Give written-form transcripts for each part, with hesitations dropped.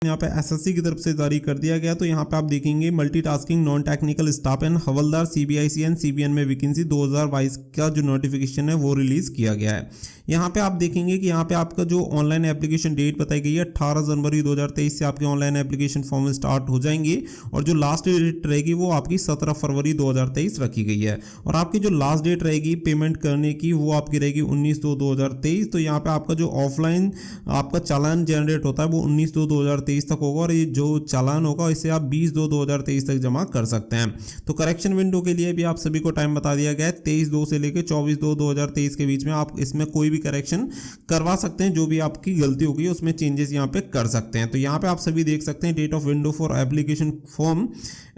यहाँ पे एसएससी की तरफ से जारी कर दिया गया। तो यहाँ पे आप देखेंगे multitasking non technical staff and havildar CBIC and CBN में वैकेंसी 2022 का जो नोटिफिकेशन है वो रिलीज किया गया है। यहाँ पे आप देखेंगे कि यहाँ पे आपका जो ऑनलाइन एप्लीकेशन डेट बताई गई है 18 जनवरी 2023 से आपके ऑनलाइन एप्लीकेशन फॉर्म स्टार्ट हो जाएंगे और जो लास्ट डेट रहेगी वो आपकी 17 फरवरी 2023 रखी गई है। और आपकी जो लास्ट डेट रहेगी पेमेंट करने की वो आपकी रहेगी 19/2/2023। तो यहाँ पे आपका जो ऑफलाइन आपका चालान जनरेट होता है वो 19/2/2023 तक होगा और ये जो चालान होगा इसे आप 20/2/2023 तक जमा कर सकते हैं। तो करेक्शन विंडो के लिए भी आप सभी को टाइम बता दिया गया है 23/2 से लेकर 24/2/2023 के बीच में आप इसमें कोई भी करेक्शन करवा सकते हैं। जो भी आपकी गलती होगी उसमें चेंजेस यहाँ पे कर सकते हैं। तो यहाँ पे आप सभी देख सकते हैं date of window for application form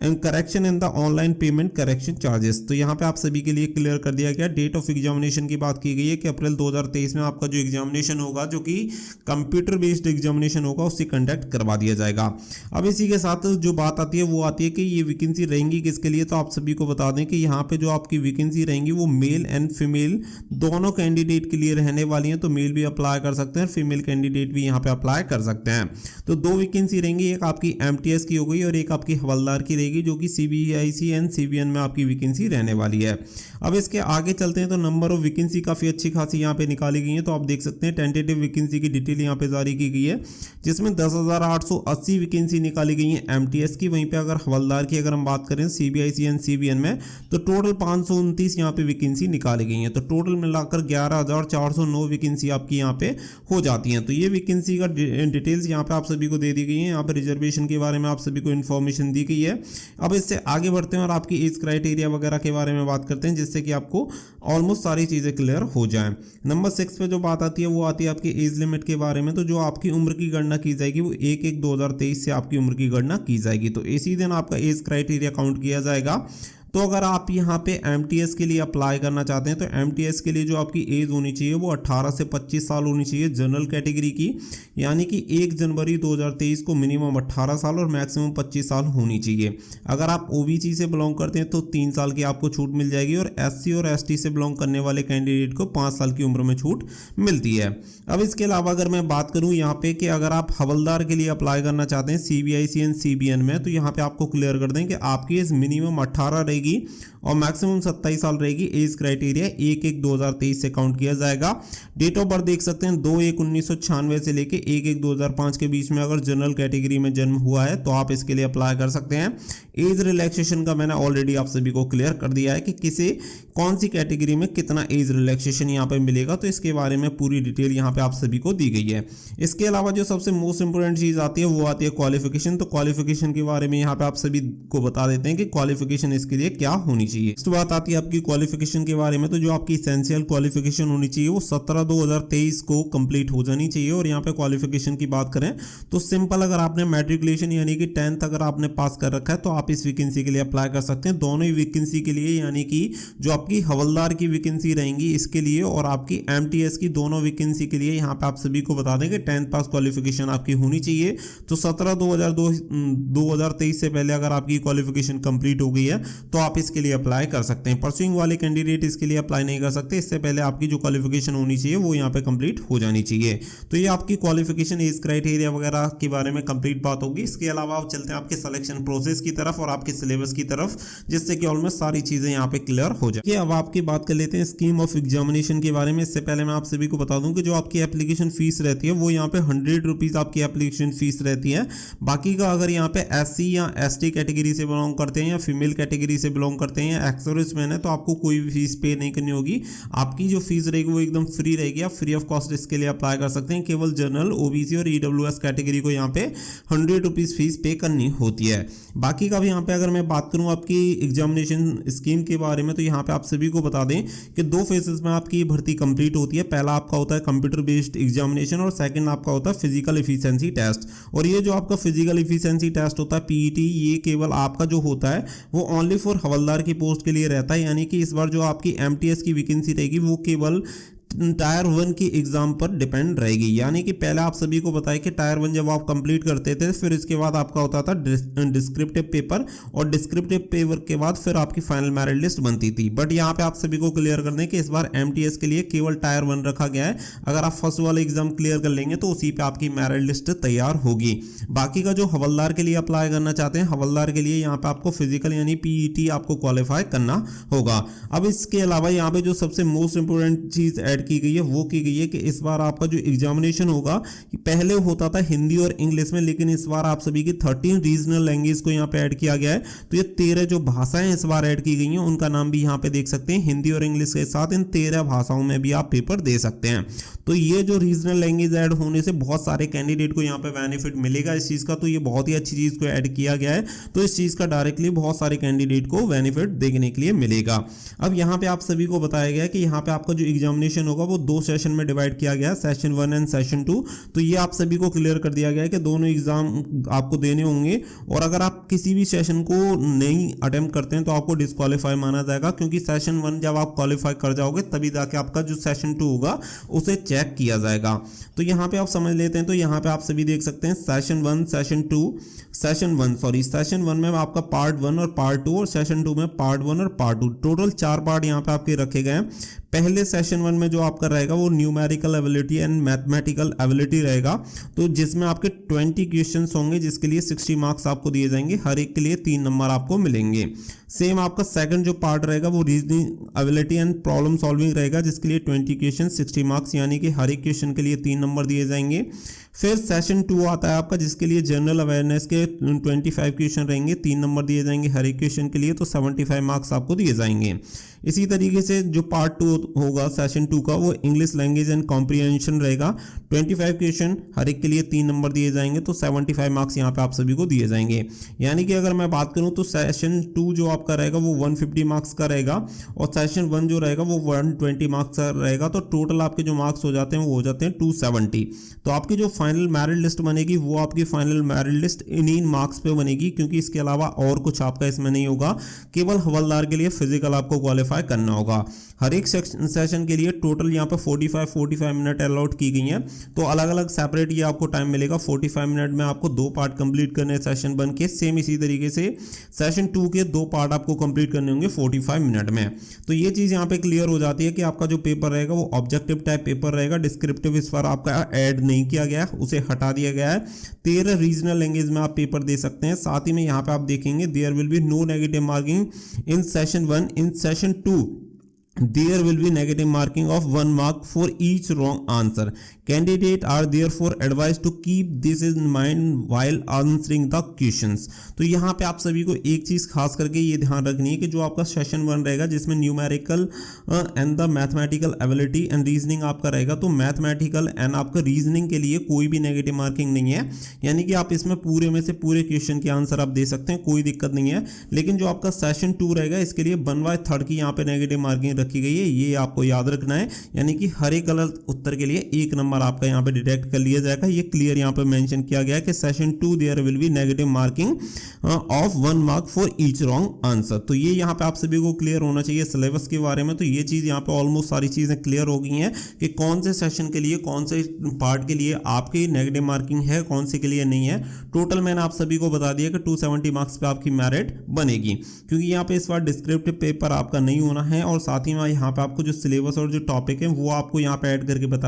and correction in the online payment correction charges. तो यहाँ पे आप सभी के लिए क्लियर कर दिया गया। डेट ऑफ एग्जामिनेशन की बात की गई है कि अप्रैल 2023 में आपका जो एग्जामिनेशन होगा जो कि कंप्यूटर बेस्ड एग्जामिनेशन होगा उससे कंडक्ट करवा दिया जाएगा। अब इसी के साथ जो बात आती है वो आती है कि ये वैकेंसी रहेंगी किसके लिए। तो आप सभी को बता दें कि यहाँ पे जो आपकी वैकेंसी रहेंगी वो मेल एंड फीमेल दोनों कैंडिडेट के लिए रहने वाली हैं। तो मेल भी अप्लाई कर सकते हैं, फीमेल कैंडिडेट भी यहाँ पे अप्लाई कर सकते हैं। तो दो वैकेंसी रहेंगी, एक आपकी एमटीएस की हो गई और एक आपकी हवलदार की रहेगी जो कि सीबीआईसी एंड सीबीएन में आपकी वैकेंसी रहने वाली है। अब इसके आगे चलते हैं तो नंबर ऑफ वैकेंसी काफ़ी अच्छी खासी यहाँ पे निकाली गई है। तो आप देख सकते हैं टेंटेटिव वैकेंसी की डिटेल यहाँ पे जारी की गई है जिसमें 10,880 वैकेंसी निकाली गई है एमटीएस की। वहीं पे अगर हवलदार की अगर हम बात करें सीबीआईसी एंड सीबीएन में तो टोटल 529 यहाँ पे वैकेंसी निकाली गई है। तो टोटल मिलाकर 11,409 वैकेंसी आपकी यहाँ पे हो जाती हैं। तो ये वैकेंसी का डिटेल्स यहाँ पे आप सभी को दे दी गई है। यहाँ पे रिजर्वेशन के बारे में आप सभी को इन्फॉर्मेशन दी गई है। अब इससे आगे बढ़ते हैं और आपकी एज क्राइटेरिया वगैरह के बारे में बात करते हैं जिससे कि आपको ऑलमोस्ट सारी चीज़ें क्लियर हो जाएं। नंबर 6 पे जो बात आती है वो आती है आपकी एज लिमिट के बारे में। तो जो आपकी उम्र की गणना की जाएगी वो 1/1/2023 से आपकी उम्र की गणना की जाएगी। तो इसी दिन आपका एज क्राइटेरिया काउंट किया जाएगा। तो अगर आप यहाँ पे एमटीएस के लिए अप्लाई करना चाहते हैं तो एमटीएस के लिए जो आपकी एज होनी चाहिए वो 18 से 25 साल होनी चाहिए जनरल कैटेगरी की, यानी कि 1 जनवरी 2023 को मिनिमम 18 साल और मैक्सिमम 25 साल होनी चाहिए। अगर आप ओबीसी से बिलोंग करते हैं तो 3 साल की आपको छूट मिल जाएगी और एससी और एसटी से बिलोंग करने वाले कैंडिडेट को 5 साल की उम्र में छूट मिलती है। अब इसके अलावा अगर मैं बात करूँ यहाँ पे कि अगर आप हवलदार के लिए अप्लाई करना चाहते हैं सीबीआईसी एंड सीबीएन में तो यहाँ पे आपको क्लियर कर दें कि आपकी एज मिनिमम 18 रहेगी और मैक्सिमम 27 साल रहेगी। एज क्राइटेरिया 1/1/2023 से काउंट किया जाएगा। डेट ऑफ बर्थ देख सकते हैं 2/1/1996 से लेके 1/1/2005 के बीच में अगर जनरल कैटेगरी में जन्म हुआ है तो आप इसके लिए अप्लाई कर सकते हैं। एज रिलैक्सेशन का मैंने ऑलरेडी आप सभी को क्लियर कर दिया है कि किसे कौन सी कैटेगरी में कितना एज रिलैक्सेशन यहाँ पे मिलेगा। तो इसके बारे में पूरी डिटेल यहाँ पे आप सभी को दी गई है। इसके अलावा जो सबसे मोस्ट इंपोर्टेंट चीज आती है वो आती है क्वालिफिकेशन। तो क्वालिफिकेशन के बारे में यहाँ पे आप सभी को बता देते हैं कि क्वालिफिकेशन इसके लिए क्या होनी चाहिए। नेक्स्ट बात आती है आपकी क्वालिफिकेशन के बारे में। तो जो आपकी एसेंशियल क्वालिफिकेशन होनी चाहिए वो 17/2/2023 को कंप्लीट हो जानी चाहिए। और यहाँ पे क्वालिफिकेशन की बात करें तो सिंपल अगर आपने मैट्रिकुलेशन यानी कि 10th अगर आपने पास कर रखा है तो आप इस वैकेंसी के लिए अप्लाई कर सकते हैं। दोनों ही वैकेंसी के लिए, यानी कि जो आपकी हवलदार की वैकेंसी रहेंगी इसके लिए और आपकी एमटीएस की दोनों वैकेंसी के लिए यहाँ पे आप सभी को बता दें कि 10th पास क्वालिफिकेशन आपकी होनी चाहिए। तो 17/2/2023 से पहले अगर आपकी क्वालिफिकेशन कंप्लीट हो गई है तो आप इसके लिए अप्लाई कर सकते हैं। परसुइंग वाले कैंडिडेट इसके लिए अप्लाई नहीं कर सकते, इससे पहले आपकी जो क्वालिफिकेशन होनी चाहिए वो यहाँ पे कंप्लीट हो जानी चाहिए। तो ये आपकी क्वालिफिकेशन, एज क्राइटेरिया वगैरह के बारे में कंप्लीट बात होगी। इसके अलावा आप चलते हैं आपके सिलेक्शन प्रोसेस की तरफ और आपके सिलेबस की तरफ, जिससे कि ऑलमोस्ट सारी चीजें यहाँ पे क्लियर हो जाए। अब आपकी बात कर लेते हैं स्कीम ऑफ एग्जामिनेशन के बारे में। इससे पहले मैं आप सभी को बता दूं कि जो आपकी एप्लीकेशन फीस रहती है वो यहाँ पे 100 रुपीज आपकी एप्लीकेशन फीस रहती है। बाकी का अगर यहाँ पे एससी या एसटी कैटेगरी से बिलोंग करते हैं या फीमेल कैटेगरी से बिलोंग करते हैं या एक्स सर्विसमैन है तो आपको कोई भी फीस पे नहीं करनी होगी। आपकी जो फीस रहेगी वो एकदम फ्री रहेगी, आप फ्री ऑफ कॉस्ट इसके लिए अप्लाई कर सकते हैं। केवल जनरल, ओबीसी और ईडब्ल्यूएस कैटेगरी को यहाँ पे 100 रुपीज फीस पे करनी होती है। बाकी का भी यहाँ पे अगर मैं बात करूँ आपकी एग्जामिनेशन स्कीम के बारे में तो यहाँ पे आप सभी को बता दें कि 2 फेजेस में आपकी भर्ती कंप्लीट होती है। पहला आपका होता है कंप्यूटर बेस्ड एग्जामिनेशन और सेकंड आपका होता है फिजिकल एफिशिएंसी टेस्ट। और ये जो आपका फिजिकल एफिशिएंसी टेस्ट होता है पीईटी, ये केवल आपका जो होता है वो ओनली फॉर हवलदार की पोस्ट के लिए रहता है। यानी कि इस बार जो आपकी एमटीएस की वैकेंसी रहेगी वो केवल टायर 1 की एग्जाम पर डिपेंड रहेगी। यानी कि पहले आप सभी को बताया कि टायर 1 जब आप कंप्लीट करते थे फिर इसके बाद आपका होता था डिस्क्रिप्टिव पेपर, और डिस्क्रिप्टिव पेपर के बाद फिर आपकी फाइनल मेरिट लिस्ट बनती थी। बट यहाँ पे आप सभी को क्लियर कर दें कि इस बार एमटीएस के लिए केवल टायर 1 रखा गया है। अगर आप फर्स्ट वाला एग्जाम क्लियर कर लेंगे तो उसी पे आपकी मेरिट लिस्ट तैयार होगी। बाकी का जो हवलदार के लिए अप्लाई करना चाहते हैं, हवलदार के लिए यहाँ पे आपको फिजिकल यानी पीईटी आपको क्वालिफाई करना होगा। अब इसके अलावा यहाँ पे जो सबसे मोस्ट इंपोर्टेंट चीज ऐड की गई है वो की गई है कि इस बार आपका जो एग्जामिनेशन होगा, पहले होता था हिंदी और इंग्लिश में, लेकिन इस बार आप सभी की 13 रीजनल लैंग्वेज को यहाँ पे ऐड किया गया है। तो ये 13 जो भाषाएं इस बार ऐड की गई हैं उनका नाम भी यहाँ पे देख सकते हैं। हिंदी और इंग्लिश के साथ इन 13 भाषाओं में भी आप पेपर दे सकते हैं। तो ये जो रीजनल लैंग्वेज ऐड होने से बहुत सारे कैंडिडेट को यहाँ पे बेनिफिट मिलेगा इस चीज का। तो ये बहुत ही अच्छी चीज को ऐड किया गया है, तो इस चीज का डायरेक्टली बहुत सारे कैंडिडेट को बेनिफिट देखने के लिए मिलेगा। अब यहाँ पे आप सभी को बताया गया है कि यहाँ पे आपका जो एग्जामिनेशन होगा वो 2 सेशन में डिवाइड किया गया है, सेशन 1 एंड सेशन 2। तो ये आप सभी को क्लियर कर दिया गया है कि दोनों एग्जाम आपको देने होंगे, और अगर आप किसी भी सेशन को नहीं अटेम्प्ट करते हैं तो आपको डिस्क्वालीफाई माना जाएगा, क्योंकि सेशन 1 जब आप क्वालिफाई कर जाओगे तभी जाके आपका जो सेशन 2 होगा उसे चेक किया जाएगा। तो यहाँ पे आप समझ लेते हैं। तो यहाँ पे आप सभी देख सकते हैं सेशन 1 सेशन 1 में आपका पार्ट 1 और पार्ट 2, और सेशन 2 में पार्ट 1 और पार्ट 2, टोटल 4 पार्ट यहाँ पे आपके रखे गए हैं। पहले सेशन 1 में जो आपका रहेगा वो numerical ability and mathematical ability रहेगा, तो जिसमें आपके 20 क्वेश्चंस होंगे जिसके लिए 60 मार्क्स आपको दिए जाएंगे, हर एक के लिए 3 नंबर आपको मिलेंगे। सेम आपका सेकंड जो पार्ट रहेगा वो reasoning ability and problem solving रहेगा, जिसके लिए 20 क्वेश्चन 60 मार्क्स, यानी कि हर एक क्वेश्चन के लिए 3 नंबर दिए जाएंगे। फिर सेशन 2 आता है आपका, जिसके लिए जनरल अवेयरनेस के 25 क्वेश्चन रहेंगे, 3 नंबर दिए जाएंगे हर एक क्वेश्चन के लिए, तो 75 मार्क्स आपको दिए जाएंगे। इसी तरीके से जो पार्ट 2 होगा सेशन 2 का, वो इंग्लिश लैंग्वेज एंड कॉम्प्रिहेंशन रहेगा, 25 क्वेश्चन हर एक के लिए 3 नंबर दिए जाएंगे, तो 75 मार्क्स यहाँ पे आप सभी को दिए जाएंगे। यानी कि अगर मैं बात करूँ तो सेशन 2 जो आपका रहेगा वो 150 मार्क्स का रहेगा, और सेशन 1 जो रहेगा वो 120 मार्क्स का रहेगा, तो टोटल आपके जो मार्क्स हो जाते हैं वो हो जाते हैं 270। तो आपकी जो फाइनल मेरिट लिस्ट बनेगी वो आपकी फाइनल मेरिट लिस्ट इन्हीं मार्क्स पे बनेगी, क्योंकि इसके अलावा और कुछ आपका इसमें नहीं होगा। केवल हवलदार के लिए फिजिकल आपको क्वालिफाई करना होगा। हर एक सेशन के लिए टोटल यहाँ पे 45 मिनट अलॉट की गई हैं, तो अलग अलग सेपरेट ये आपको टाइम मिलेगा। 45 मिनट में आपको 2 पार्ट कंप्लीट करने सेशन 1 के, सेम इसी तरीके से सेशन 2 के 2 पार्ट आपको कंप्लीट करने होंगे 45 मिनट में। तो ये चीज़ यहाँ पे क्लियर हो जाती है कि आपका जो पेपर रहेगा वो ऑब्जेक्टिव टाइप पेपर रहेगा। डिस्क्रिप्टिव इस बार आपका ऐड नहीं किया गया है, उसे हटा दिया गया है। 13 रीजनल लैंग्वेज में आप पेपर दे सकते हैं। साथ ही में यहाँ पे आप देखेंगे there will be no negative marking in session 1, in session 2 there will be negative marking of 1 mark for each wrong answer. Candidates are therefore advised to keep this in mind while answering the questions. तो यहाँ पे आप सभी को एक चीज़ खास करके ये ध्यान रखनी है कि जो आपका सेशन 1 रहेगा जिसमें numerical and the mathematical ability and reasoning आपका रहेगा, तो मैथमेटिकल एंड आपका रीजनिंग के लिए कोई भी नेगेटिव मार्किंग नहीं है, यानी कि आप इसमें पूरे में से पूरे क्वेश्चन के आंसर आप दे सकते हैं, कोई दिक्कत नहीं है। लेकिन जो आपका सेशन 2 रहेगा इसके लिए 1/3 की यहाँ पे नेगेटिव मार्किंग रखी गई है, ये आपको याद रखना है। यानी कि हर एक गलत उत्तर के लिए 1 नंबर आपका यहाँ पे डिटेक्ट कर लिया जाएगा। ये क्लियर यहाँ पे मेंशन किया गया है कि session 2 there will be negative marking of 1 mark for each wrong answer. तो ये यहाँ पे आप सभी को क्लियर होना चाहिए सिलेबस के बारे में। तो ये चीज़ यहाँ पे ऑलमोस्ट सारी चीज़ें क्लियर हो गई हैं कि कौन से सेशन के लिए कौन से पार्ट के लिए आपकी नेगेटिव मार्किंग है, कौन से के लिए नहीं है। टोटल मैंने आप सभी को बता दिया कि 270 मार्क्स पे आपकी मेरिट बनेगी, क्योंकि यहाँ पे इस बार डिस्क्रिप्टिव पेपर आपका नहीं होना है, और साथ ही में यहाँ पे आपको जो सिलेबस और जो टॉपिक है वो आपको यहाँ पे ऐड करके बता